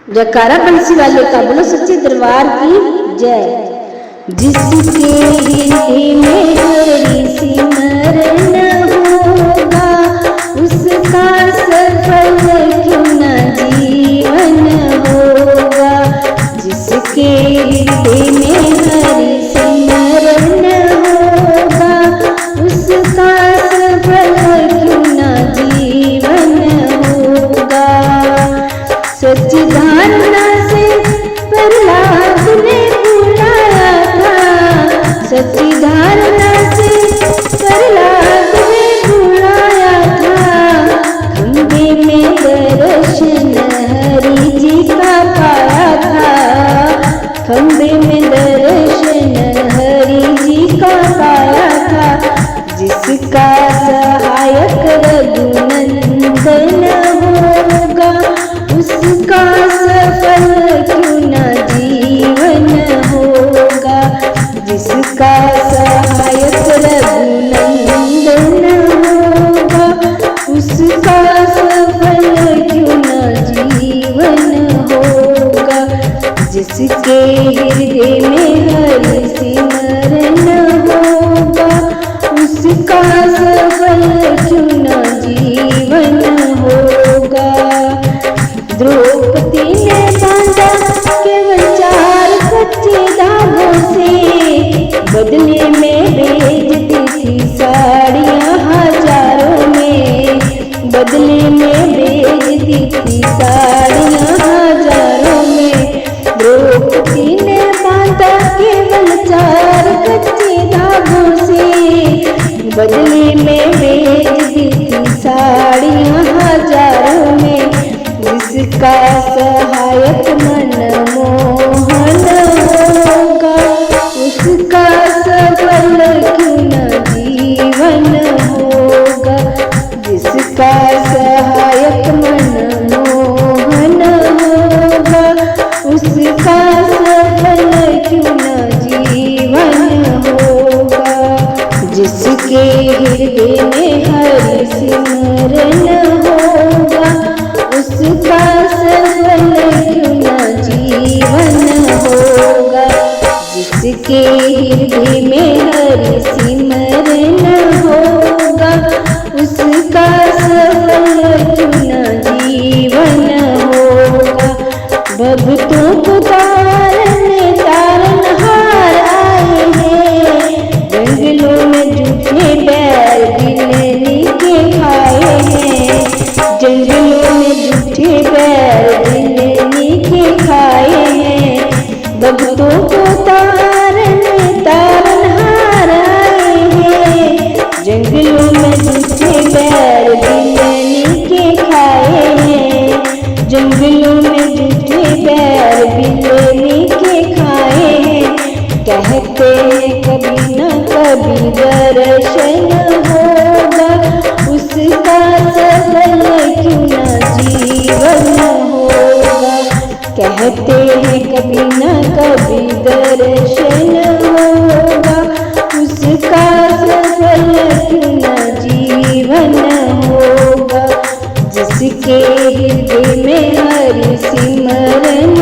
जयकारा बंसी वाले का, बोलो सच्चे दरबार की जय। जिसके हृदय में हरि सिमरन होगा, उसका सफल क्यों न जीवन होगा। जिसके हृदय में हरि सिमरन होगा, उसका सफल क्यों न जीवन होगा। सच्ची धारणा से प्रहलाद ने बुलाया था, सच्ची धारणा से प्रहलाद ने बुलाया था। खंबे में दर्शन हरि जी का पाया था, खंबे में दर्शन हरि जी का पाया था। जिसका सहायक रघुनंदन होगा, उसका सफल क्यों न जीवन होगा। जिसका सहायक रघुनंदन होगा, उसका सफल क्यों न जीवन होगा। जिसके हृदय में हरि सिमरन होगा, उसका सफल क्यों न जीवन होगा। द्रौपदी ने बांधा केवल 4 कच्चे धागों से, बदले में बेचती थी साड़ियाँ हजारों में, बदले में बेचती थी साड़ियाँ हजारों में। द्रौपदी ने बांधा केवल 4 कच्चे धागों से, बदले में बेचती थी साड़ियाँ हजारों में। जिसका सहायक मनमोहन होगा, उसका सफल क्यों न जीवन होगा। जिसका सहायक मनमोहन होगा, उसका सफल क्यों न जीवन होगा। जिसके हृदय में हरि सिमरन होगा, उसका सफल क्यों न जीवन होगा। जिसके हृदय में हरि सिमरन होगा, उसका सफल क्यों न जीवन होगा। भक्तों को तारनहार आए हैं, जंगलों में झूठे बैल बिल्ली के खाए हैं, जंगलों में झूठे बैल बिल्ली के खाए हैं। भक्तों को तारनहार आए हैं, जंगलों में झूठे बैल बिल्ली के खाए हैं, जंगलों में झूठे बैल बिल्ली के खाए हैं। कहते हैं कभी न कभी दर्शन होगा, उसका सफल क्यों न जीवन होगा। कहते हैं कभी न कभी दर्शन होगा, उसका सफल क्यों न जीवन होगा। जिसके हृदय में हरि सिमरन